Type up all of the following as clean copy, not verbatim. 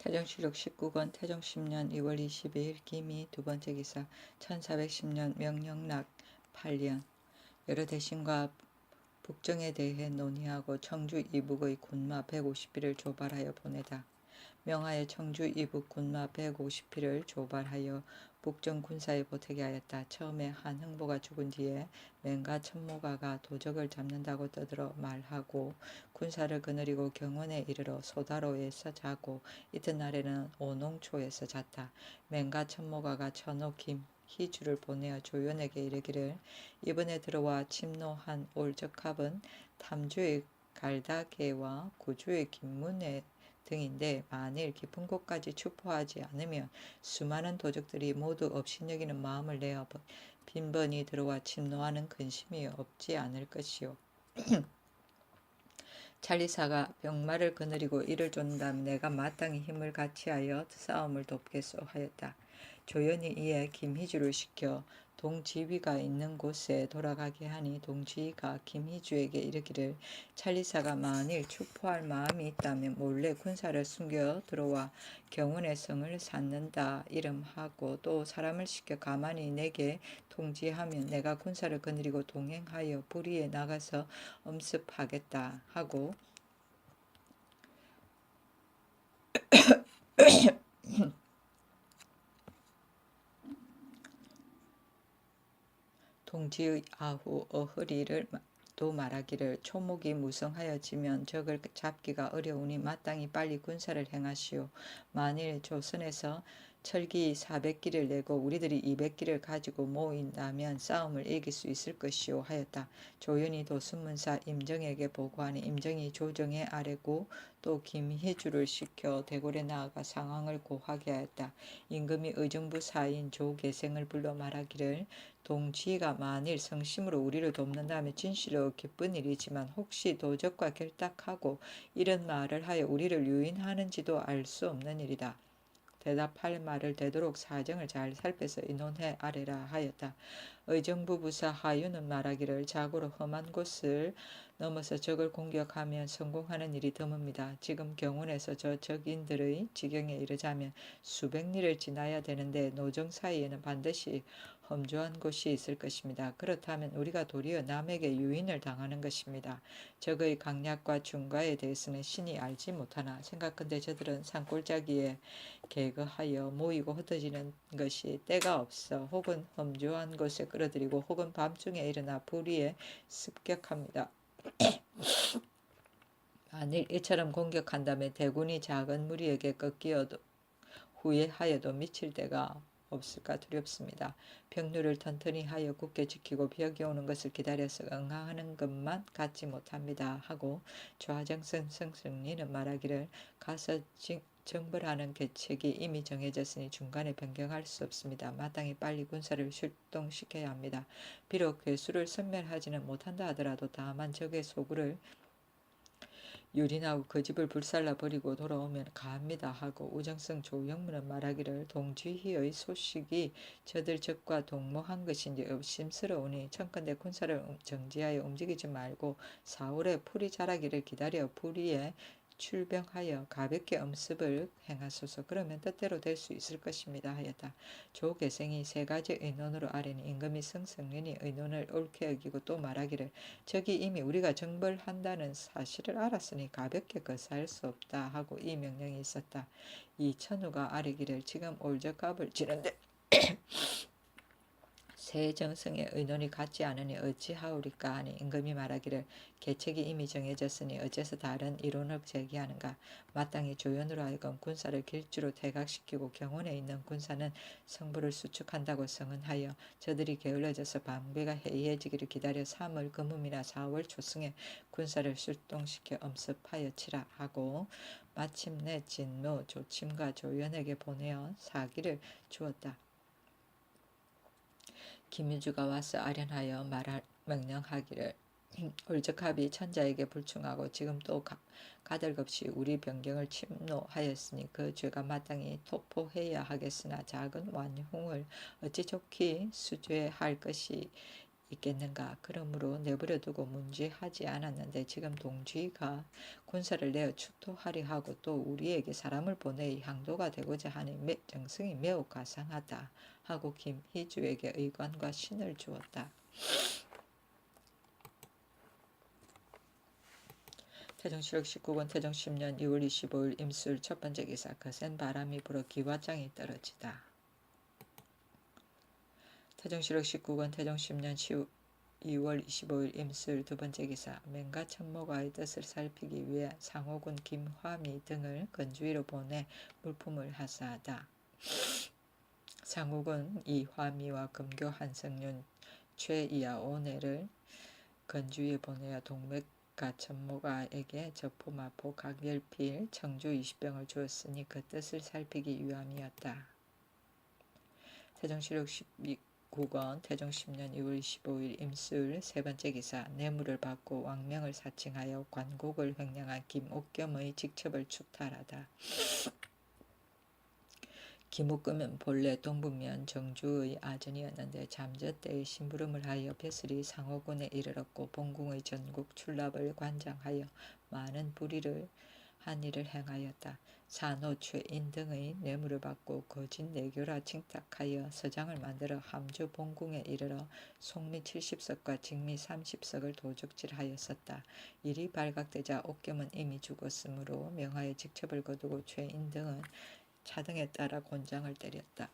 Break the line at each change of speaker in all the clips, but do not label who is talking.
태종실록 19권 태종 10년 2월 22일 기미 두번째 기사 1410년 명령락 8년 여러 대신과 북정에 대해 논의하고 청주 이북의 군마 150필을 조발하여 보내다. 명하여 청주 이북 군마 150필을 조발하여 북정 군사에 보태게 하였다. 처음에 한흥보가 죽은 뒤에 맹가 천모가가 도적을 잡는다고 떠들어 말하고 군사를 거느리고 경원에 이르러 소다로에서 자고 이튿날에는 오농초에서 잤다. 맹가 천모가가 천호 김희주를 보내어 조연에게 이르기를 이번에 들어와 침노한 올적합은 탐주의 갈다개와 구주의 김문에 등인데 만일 깊은 곳까지 추포하지 않으면 수많은 도적들이 모두 업신여기는 마음을 내어 빈번히 들어와 침노하는 근심이 없지 않을 것이요. 찰리사가 병마를 거느리고 이를 쫓는다면 내가 마땅히 힘을 같이하여 싸움을 돕겠소 하였다. 조연이 이에 김희주를 시켜 동지휘가 있는 곳에 돌아가게 하니 동지휘가 김희주에게 이르기를 찰리사가 만일 추포할 마음이 있다면 몰래 군사를 숨겨 들어와 경운의 성을 쌓는다 이름하고 또 사람을 시켜 가만히 내게 통지하면 내가 군사를 거느리고 동행하여 불의에 나가서 엄습하겠다 하고 동지의 아후 어허리를 또 말하기를 초목이 무성하여지면 적을 잡기가 어려우니 마땅히 빨리 군사를 행하시오. 만일 조선에서 철기 400기를 내고 우리들이 200기를 가지고 모인다면 싸움을 이길 수 있을 것이오 하였다. 조연이 도순문사 임정에게 보고하니 임정이 조정의 아래고 또 김희주를 시켜 대궐에 나아가 상황을 고하게 하였다. 임금이 의정부 사인 조계생을 불러 말하기를 동지가 만일 성심으로 우리를 돕는다면 진실로 기쁜 일이지만 혹시 도적과 결탁하고 이런 말을 하여 우리를 유인하는지도 알 수 없는 일이다. 대답할 말을 되도록 사정을 잘 살펴서 의논해 아래라 하였다. 의정부 부사 하유는 말하기를 자고로 험한 곳을 넘어서 적을 공격하면 성공하는 일이 드뭅니다. 지금 경운에서 저 적인들의 지경에 이르자면 수백 리를 지나야 되는데 노정 사이에는 반드시 험조한 곳이 있을 것입니다. 그렇다면 우리가 도리어 남에게 유인을 당하는 것입니다. 적의 강약과 중과에 대해서는 신이 알지 못하나 생각컨대 저들은 산골짜기에 개거하여 모이고 흩어지는 것이 때가 없어 혹은 험조한 곳에 끌어들이고 혹은 밤중에 일어나 불의에 습격합니다. 만일 이처럼 공격한다면 대군이 작은 무리에게 꺾이어도 후회하여도 미칠 데가 없을까 두렵습니다. 병류를 튼튼히 하여 굳게 지키고 벽이 오는 것을 기다려서 응하는 것만 갖지 못합니다. 하고 좌정선 성승리는 말하기를 가서 정벌하는 계책이 이미 정해졌으니 중간에 변경할 수 없습니다. 마땅히 빨리 군사를 출동시켜야 합니다. 비록 괴수를 섬멸하지는 못한다 하더라도 다만 적의 소굴을 유린하고 그 집을 불살라 버리고 돌아오면 가합니다 하고 우정성 조영문은 말하기를 동지희의 소식이 저들 적과 동모한 것인지 의심스러우니 청컨대 군사를 정지하여 움직이지 말고 4월에 풀이 자라기를 기다려 불의에 출병하여 가볍게 엄습을 행하소서. 그러면 뜻대로 될 수 있을 것입니다 하였다. 조계생이 세 가지 의논으로 아뢰니 임금이 성승린이 의논을 옳게 여기고 또 말하기를 적이 이미 우리가 정벌한다는 사실을 알았으니 가볍게 거사할 수 없다 하고 이 명령이 있었다. 이천우가 아뢰기를 지금 올적값을 지는데 새 정성의 의논이 같지 않으니 어찌하오리까 하니 임금이 말하기를 계책이 이미 정해졌으니 어째서 다른 이론을 제기하는가. 마땅히 조연으로 하여금 군사를 길주로 퇴각시키고 경원에 있는 군사는 성부를 수축한다고 성언하여 저들이 게을러져서 방배가 해이해지기를 기다려 3월 금음이나 4월 초승에 군사를 출동시켜 엄습하여 치라 하고 마침내 진무 조침과 조연에게 보내어 사기를 주었다. 김유주가 와서 아련하여 명령하기를 올적합이 천자에게 불충하고 지금 또 가들겁시 우리 병경을 침노하였으니 그 죄가 마땅히 토포해야 하겠으나 작은 완흉을 어찌 좋게 수죄할 것이 있겠는가. 그러므로 내버려두고 문제하지 않았는데 지금 동지가 군사를 내어 추토하려 하고 또 우리에게 사람을 보내 향도가 되고자 하니 정성이 매우 가상하다 하고 김희주에게 의관과 신을 주었다. 태종실록 19권 태종 10년 2월 25일 임술 첫 번째 기사. 거센 바람이 불어 기와장이 떨어지다. 태종실록 19권 태종 10년 2월 25일 임술 두 번째 기사. 맹가 천모가의 뜻을 살피기 위해 상호군 김화미 등을 건주위로 보내 물품을 하사하다. 상호군 이화미와 금교 한성윤 최이하오네를 건주위에 보내어 동맥가 천모가에게 저포 마포 각열필 청주 20병을 주었으니 그 뜻을 살피기 위함이었다. 태종실록 19권 태종 10년 2월 25일 임술 세 번째 기사. 뇌물을 받고 왕명을 사칭하여 관곡을 횡령한 김옥겸의 직첩을 추탈하다. 김옥겸은 본래 동북면 정주의 아전이었는데 잠저 때의 심부름을 하여 벼슬이 상호군에 이르렀고 본궁의 전국 출납을 관장하여 많은 불의를 한 일을 행하였다. 산호 최인 등의 뇌물을 받고 거짓 내교라 칭탁하여 서장을 만들어 함주 본궁에 이르러 송미 70석과 직미 30석을 도적질하였었다. 일이 발각되자 옥겸은 이미 죽었으므로 명하여 직첩을 거두고 최인 등은 차등에 따라 곤장을 때렸다.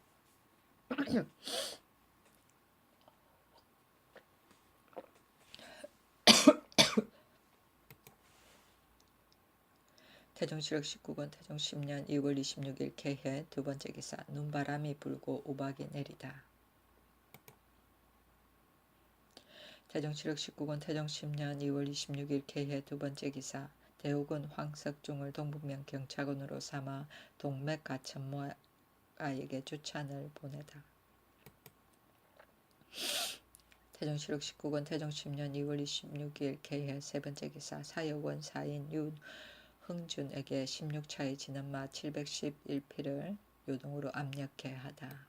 태종실록 19권 태종 10년 2월 26일 개해 두 번째 기사. 눈바람이 불고 우박이 내리다. 태종실록 19권 태종 10년 2월 26일 개해 두 번째 기사. 대우군 황석중을 동북면 경차군으로 삼아 동맥 가천모가에게 주찬을 보내다. 태종실록 19권 태종 10년 2월 26일 개해 세 번째 기사. 사여원 사인 윤흥준에게 16차에 지는 마 711匹를 요동으로 압력해 하다.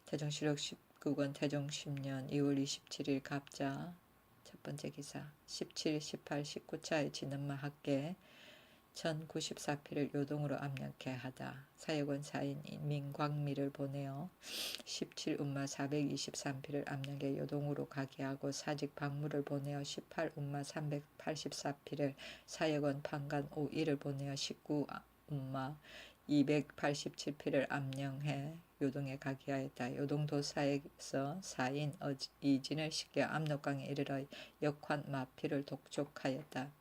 태종실록 19권 태종 10년 2월 27일 갑자 첫 번째 기사. 17, 18, 19차에 지는 마 합계 1094匹를 요동으로 압력해 하다. 사여권 사인 민광미를 보내어 17운마 423匹를 압력해 요동으로 가게 하고 사직 박무를 보내어 18운마 384匹를 사여권 판관 오이를 보내어 19운마 287匹를 압령해 요동에 가게 하였다. 요동도사에서 사인 이진을 시켜 압록강에 이르러 역환 마피를 독촉하였다.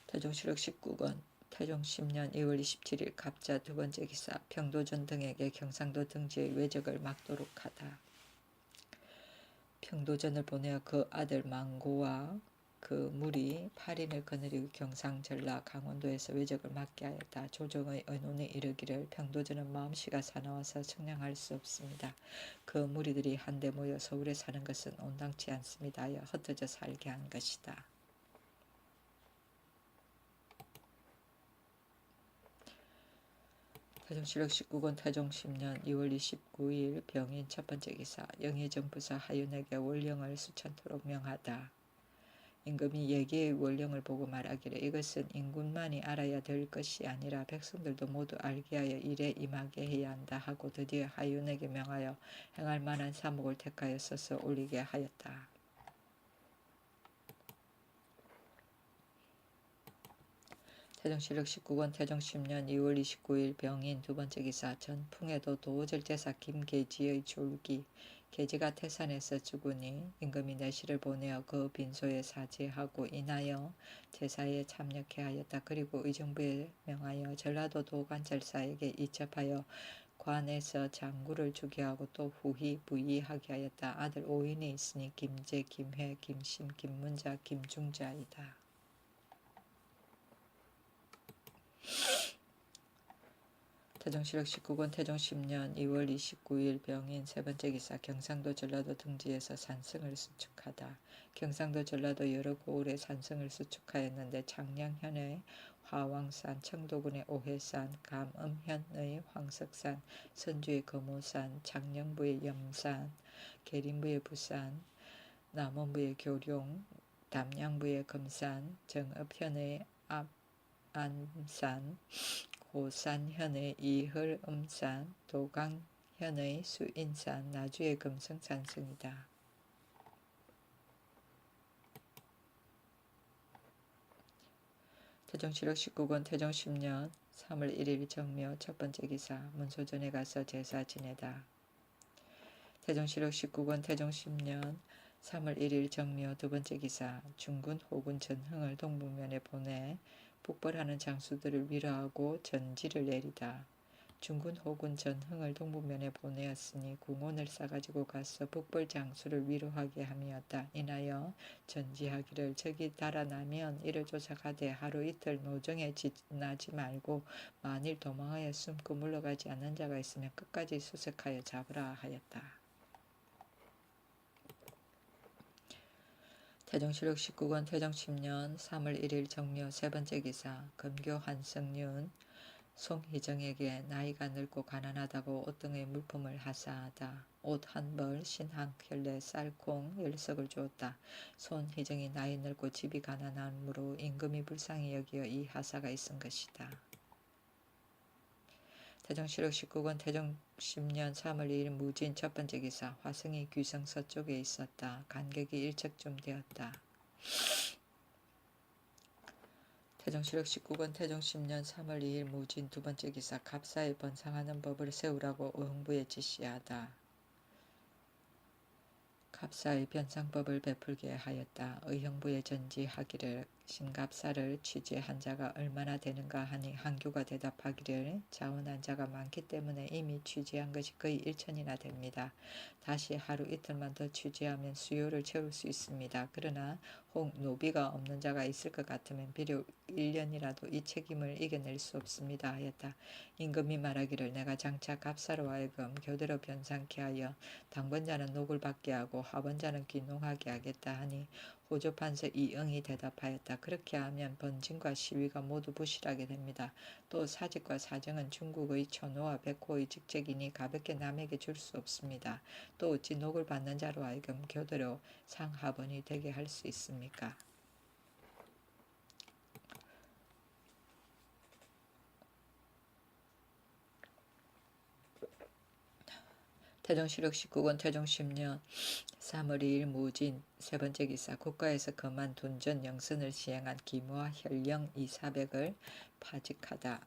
태종실록 19권 태종 10년 2월 27일 갑자 두 번째 기사. 평도전 등에게 경상도 등지의 외적을 막도록 하다. 평도전을 보내어 그 아들 망고와 그 무리 8인을 거느리고 경상, 전라, 강원도에서 외적을 막게 하였다. 조정의 의논이 이르기를 평도전은 마음씨가 사나워서 청량할 수 없습니다. 그 무리들이 한데 모여 서울에 사는 것은 온당치 않습니다 하여 흩어져 살게 한 것이다. 태종실록 19권 태종 10년 2월 29일 병인 첫 번째 기사. 영의정 부사 하윤에게 원령을 수천토록 명하다. 임금이 예기의 원령을 보고 말하기를 이것은 인군만이 알아야 될 것이 아니라 백성들도 모두 알게 하여 일에 임하게 해야 한다 하고 드디어 하윤에게 명하여 행할 만한 사목을 택하여 써서 올리게 하였다. 태종실록 19권 태종 10년 2월 29일 병인 두 번째 기사. 전풍에도 도절제사 김계지의 졸기. 계지가 태산에서 죽으니 임금이 내시를 보내어 그 빈소에 사제하고 인하여 제사에 참여케 하였다. 그리고 의정부에 명하여 전라도 도관찰사에게 이첩하여 관에서 장구를 주게 하고 또 후히 부의하게 하였다. 아들 5인이 있으니 김제, 김회, 김심, 김문자, 김중자이다. 태종실록 19권 태종 10년 2월 29일 병인 세 번째 기사. 경상도 전라도 등지에서 산성을 수축하다. 경상도 전라도 여러 고을에 산성을 수축하였는데 창녕현에 화왕산, 청도군의 오해산, 감음현의 황석산, 선주의 금오산, 창녕부의 염산, 계림부의 부산, 남원부의 교룡, 담양부의 금산, 정읍현의 압안산, 고산현의 이헐음산, 도강현의 수인산, 나주의 금성산성이다. 태종실록 19권 태종 10년 3월 1일 정묘 첫 번째 기사. 문소전에 가서 제사 지내다. 태종실록 19권 태종 10년 3월 1일 정묘 두 번째 기사. 중군 호군 전흥을 동북면에 보내 북벌하는 장수들을 위로하고 전지를 내리다. 중군 호군 전흥을 동북면에 보내었으니 궁원을 싸가지고 가서 북벌 장수를 위로하게 함이었다. 인하여 전지하기를 적이 달아나면 이를 쫓아가되 하루 이틀 노정에 지나지 말고 만일 도망하여 숨고 물러가지 않는 자가 있으면 끝까지 수색하여 잡으라 하였다. 태종실록 19권 태종 10년 3월 1일 정묘 세 번째 기사. 금교 한성윤 송희정에게 나이가 늙고 가난하다고 옷등의 물품을 하사하다. 옷 한 벌, 신 한 켤레, 쌀콩 10석을 주었다. 손희정이 나이 늙고 집이 가난하므로 임금이 불쌍히 여기어 이 하사가 있은 것이다. 태종실록 19권 태종 10년 3월 2일 무진 첫 번째 기사. 화성이 귀성 서쪽에 있었다. 간격이 1척쯤 되었다. 태종실록 19권 태종 10년 3월 2일 무진 두 번째 기사. 갑사에 번상하는 법을 세우라고 의흥부에 지시하다. 갑사의 변상법을 베풀게 하였다. 의형부에 전지하기를 신갑사를 취재한 자가 얼마나 되는가 하니 한교가 대답하기를 자원한 자가 많기 때문에 이미 취재한 것이 거의 1천이나 됩니다. 다시 하루 이틀만 더 취재하면 수요를 채울 수 있습니다. 그러나 혹 노비가 없는 자가 있을 것 같으면 비록 1년이라도 이 책임을 이겨낼 수 없습니다 하였다. 임금이 말하기를 내가 장차 갑사로 하여금 교대로 변상케 하여 당번자는 녹을 받게 하고 하번자는 귀농하게 하겠다 하니 호조판서 이응이 대답하였다. 그렇게 하면 번진과 시위가 모두 부실하게 됩니다. 또 사직과 사정은 중국의 천호와 백호의 직책이니 가볍게 남에게 줄 수 없습니다. 또 어찌 녹을 받는 자로 하여금 교대로 상하번이 되게 할 수 있습니까? 태종실록 19권 태종 10년 3월 2일 무진 세 번째 기사. 국가에서 그만둔 전 영선을 시행한 기무와 혈령 이사백을 파직하다.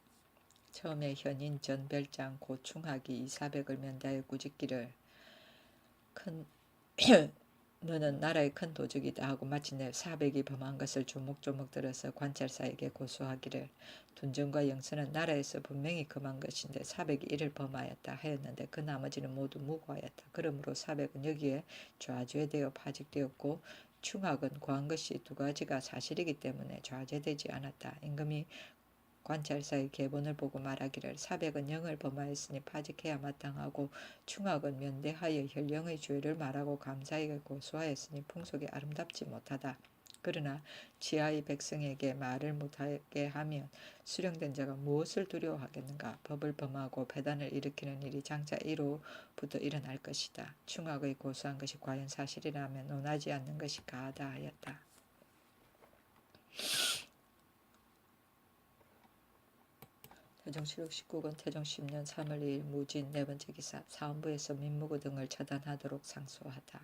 처음에 현인 전별장 고충하기 이사백을 면다해 꾸짖기를 큰 너는 나라의 큰 도적이다 하고 마침내 사백이 범한 것을 조목조목 들어서 관찰사에게 고소하기를 둔전과 영선은 나라에서 분명히 금한 것인데 사백이 이를 범하였다 하였는데 그 나머지는 모두 무고하였다. 그러므로 사백은 여기에 좌죄되어 파직되었고 충악은 구한 것이 두 가지가 사실이기 때문에 좌죄되지 않았다. 임금이 관찰사의 계본을 보고 말하기를 사백은 영을 범하였으니 파직해야 마땅하고 충악은 면대하여 혈령의 죄를 말하고 감사에게 고소하였으니 풍속이 아름답지 못하다. 그러나 지하의 백성에게 말을 못하게 하면 수령된 자가 무엇을 두려워하겠는가. 법을 범하고 배단을 일으키는 일이 장차 이로부터 일어날 것이다. 충악의 고소한 것이 과연 사실이라면 논하지 않는 것이 가하다 하였다. 태종실록 19권 태종 10년 3월 2일 무진 네 번째 기사. 사헌부에서 민무고 등을 처단하도록 상소하다.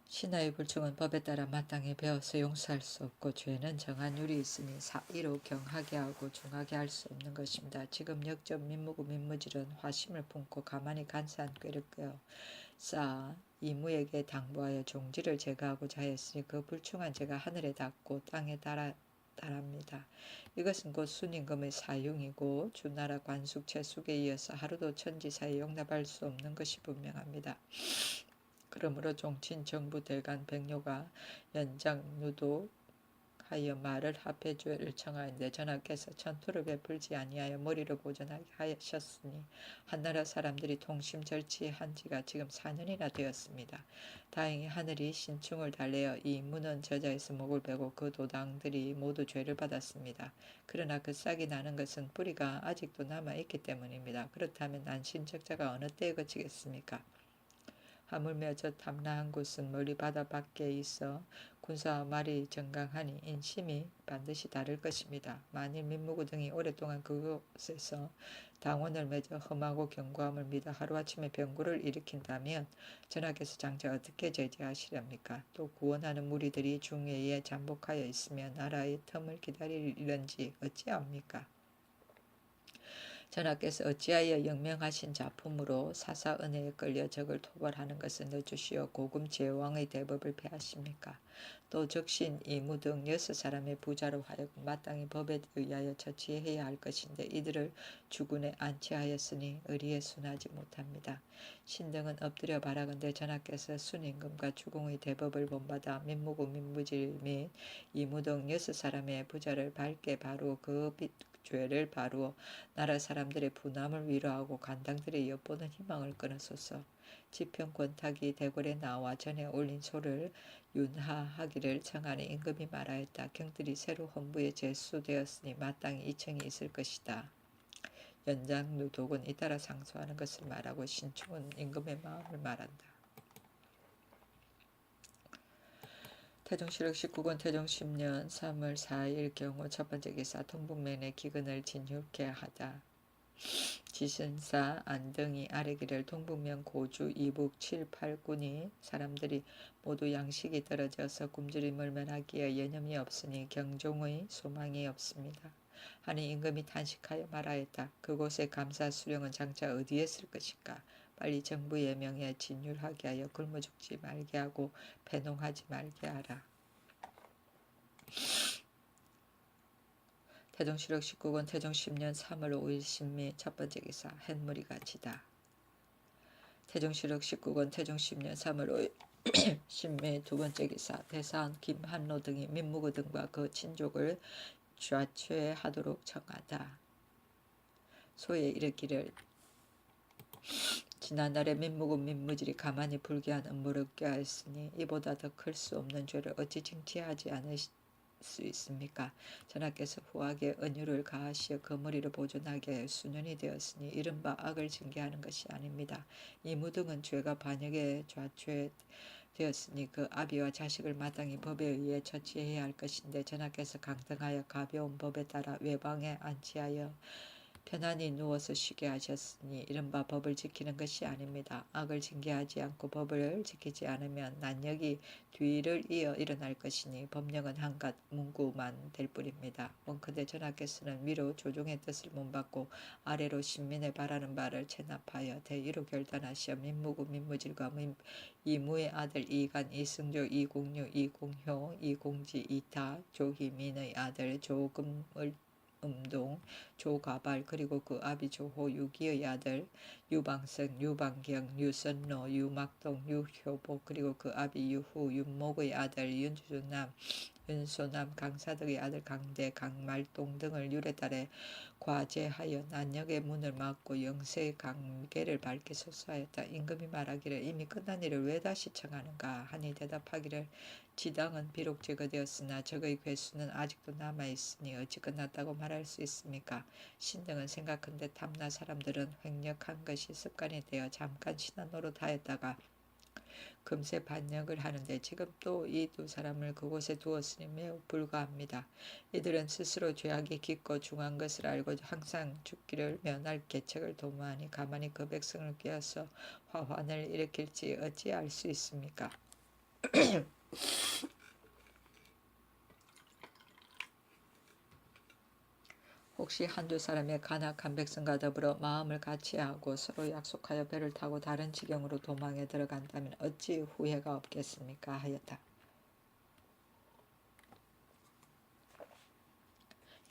신하의 불충은 법에 따라 마땅히 배워서 용서할 수 없고 죄는 정한 율이 있으니 사이로 경하게 하고 중하게 할 수 없는 것입니다. 지금 역적 민무고 민무질은 화심을 품고 가만히 간사한 꾀를 끄어 쌓아 이무에게 당부하여 종지를 제거하고자 하였으니 그 불충한 죄가 하늘에 닿고 땅에 달합니다. 이것은 곧 순임금의 사흉이고 주나라 관숙 채숙에 이어서 하루도 천지사에 용납할 수 없는 것이 분명합니다. 그러므로 종친 정부 대간 백료가 연장 누독하는 하여 말을 합해 죄를 청하였는데 전하께서 천토를 베풀지 아니하여 머리를 보존하게 하셨으니 한나라 사람들이 통심 절취한 지가 지금 4년이나 되었습니다. 다행히 하늘이 신충을 달래어 이 문헌 저자에서 목을 베고 그 도당들이 모두 죄를 받았습니다. 그러나 그 싹이 나는 것은 뿌리가 아직도 남아있기 때문입니다. 그렇다면 난신적자가 어느 때에 그치겠습니까? 하물며 저 탐나한 곳은 멀리 바다 밖에 있어 군사와 말이 정강하니 인심이 반드시 다를 것입니다. 만일 민무구 등이 오랫동안 그곳에서 당원을 맺어 험하고 견고함을 믿어 하루아침에 병고를 일으킨다면 전하께서 장차 어떻게 제재하시렵니까? 또 구원하는 무리들이 중외에 잠복하여 있으며 나라의 틈을 기다리는지 어찌합니까? 전하께서 어찌하여 영명하신 작품으로 사사은혜에 끌려 적을 토벌하는 것을 늦추시어 고금 제왕의 대법을 폐하십니까? 또 적신 이무 등 6사람의 부자로 하여금 마땅히 법에 의하여 처치해야 할 것인데 이들을 주군에 안치하였으니 의리에 순하지 못합니다. 신등은 엎드려 바라건대 전하께서 순임금과 주공의 대법을 본받아 민무구 민무질 및 이무 등 6사람의 부자를 밝게 바로 그 죄를 바루어 나라 사람들의 분함을 위로하고 간당들의 엿보는 희망을 끊으소서. 지평 권탁이 대궐에 나와 전에 올린 소를 윤하하기를 청하니 임금이 말하였다. 경들이 새로 헌부에 제수되었으니 마땅히 이청이 있을 것이다. 연장누독은 잇따라 상소하는 것을 말하고 신충은 임금의 마음을 말한다. 태종실록 19권 태종 10년 3월 4일 경우 첫 번째 기사 동북면에 기근을 진휼케 하다. 지신사 안등이 아래기를 동북면 고주 이북 7, 8군이 사람들이 모두 양식이 떨어져서 굶주림을 면하기에 여념이 없으니 경종의 소망이 없습니다. 하니 임금이 탄식하여 말하였다. 그곳의 감사 수령은 장차 어디에 쓸 것인가? 빨리 정부의 명에 진율하게 하여 굶어 죽지 말게 하고 패농하지 말게 하라. 태종실록 19권 태종 10년 3월 5일 신미 첫 번째 기사 햇무리가 지다. 태종실록 19권 태종 10년 3월 5일 신미 두 번째 기사 대사원 김한로 등이 민무구 등과 그 친족을 좌초하도록 청하다. 소에 이르기를 지난날에 민무구 민무질이 가만히 불귀한 음모를 꾀하였으니 이보다 더 클 수 없는 죄를 어찌 징치하지 않으시 수 있습니까? 전하께서 후하게 은유를 가하시어 그 머리를 보존하게 하여 수년이 되었으니 이른바 악을 징계하는 것이 아닙니다. 이 무등은 죄가 반역에 좌초되었으니 그 아비와 자식을 마땅히 법에 의해 처치해야 할 것인데 전하께서 강등하여 가벼운 법에 따라 외방에 안치하여 편안히 누워서 쉬게 하셨으니 이른바 법을 지키는 것이 아닙니다. 악을 징계하지 않고 법을 지키지 않으면 난역이 뒤를 이어 일어날 것이니 법령은 한갓 문구만 될 뿐입니다. 원컨대 전하께서는 위로 조종의 뜻을 문받고 아래로 신민의 바라는 바를 체납하여 대의로 결단하시어 민무구 민무질과 이무의 아들 이간 이승조 이공유 이공효 이공지 이타 조희민의 아들 조금을 음동, 조가발 그리고 그 아비 조호 유기의 아들 유방성, 유방경, 유선로, 유막동, 유효복 그리고 그 아비 유후, 윤목의 아들 윤주남, 윤소남, 강사덕의 아들 강대, 강말동 등을 유래달에 과제하여 난역의 문을 막고 영세의 관계를 밝게 소수하였다. 임금이 말하기를 이미 끝난 일을 왜 다시 청하는가 하니 대답하기를 지당은 비록 제거되었으나 적의 괴수는 아직도 남아있으니 어찌 끝났다고 말할 수 있습니까? 신등은 생각한데 탐나 사람들은 횡력한 것이 습관이 되어 잠깐 신한 노릇하였다가 금세 반역을 하는데 지금 또 이 두 사람을 그곳에 두었으니 매우 불가합니다. 이들은 스스로 죄악이 깊고 중한 것을 알고 항상 죽기를 면할 계책을 도모하니 가만히 그 백성을 꾀어서 화환을 일으킬지 어찌 알 수 있습니까? 혹시 한두 사람의 간악한 백성과 더불어 마음을 같이하고 서로 약속하여 배를 타고 다른 지경으로 도망에 들어간다면 어찌 후회가 없겠습니까? 하였다.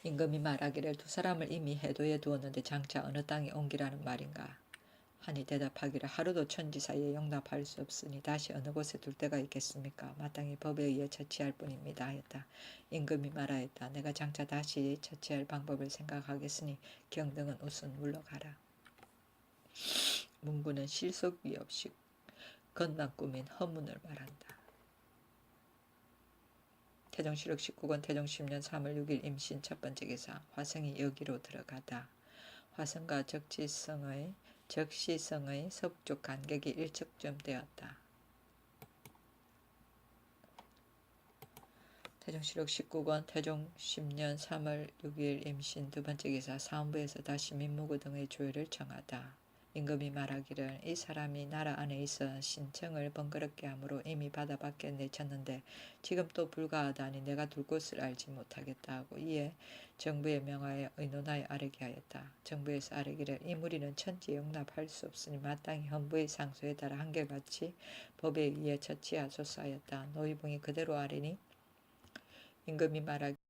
임금이 말하기를 두 사람을 이미 해도에 두었는데 장차 어느 땅에 옮기라는 말인가? 하니 대답하기를 하루도 천지 사이에 용납할 수 없으니 다시 어느 곳에 둘 데가 있겠습니까? 마땅히 법에 의해 처치할 뿐입니다 하였다. 임금이 말하였다. 내가 장차 다시 처치할 방법을 생각하겠으니 경등은 우선 물러가라. 문구는 실속이 없이 겉만 꾸민 허문을 말한다. 태종실록 19권 태종 10년 3월 6일 임신 첫 번째 기사. 화성이 여기로 들어가다. 화성과 적시성의 서북쪽 간격이 일척쯤 되었다. 태종실록 19권 태종 10년 3월 6일 임신 두 번째 기사. 사헌부에서 다시 민무고 등의 조율을 청하다. 임금이 말하기를 이 사람이 나라 안에 있어 신청을 번거롭게 함으로 이미 바다 밖에 내쳤는데 지금 또 불가하다니 내가 둘 곳을 알지 못하겠다 하고 이에 정부에 명하여 의논하여 아뢰게 하였다. 정부에서 아뢰기를 이 무리는 천지에 용납할 수 없으니 마땅히 헌부의 상소에 따라 한결같이 법에 의해 처치하소서 하였다. 노유봉이 그대로 아뢰니 임금이 말하기를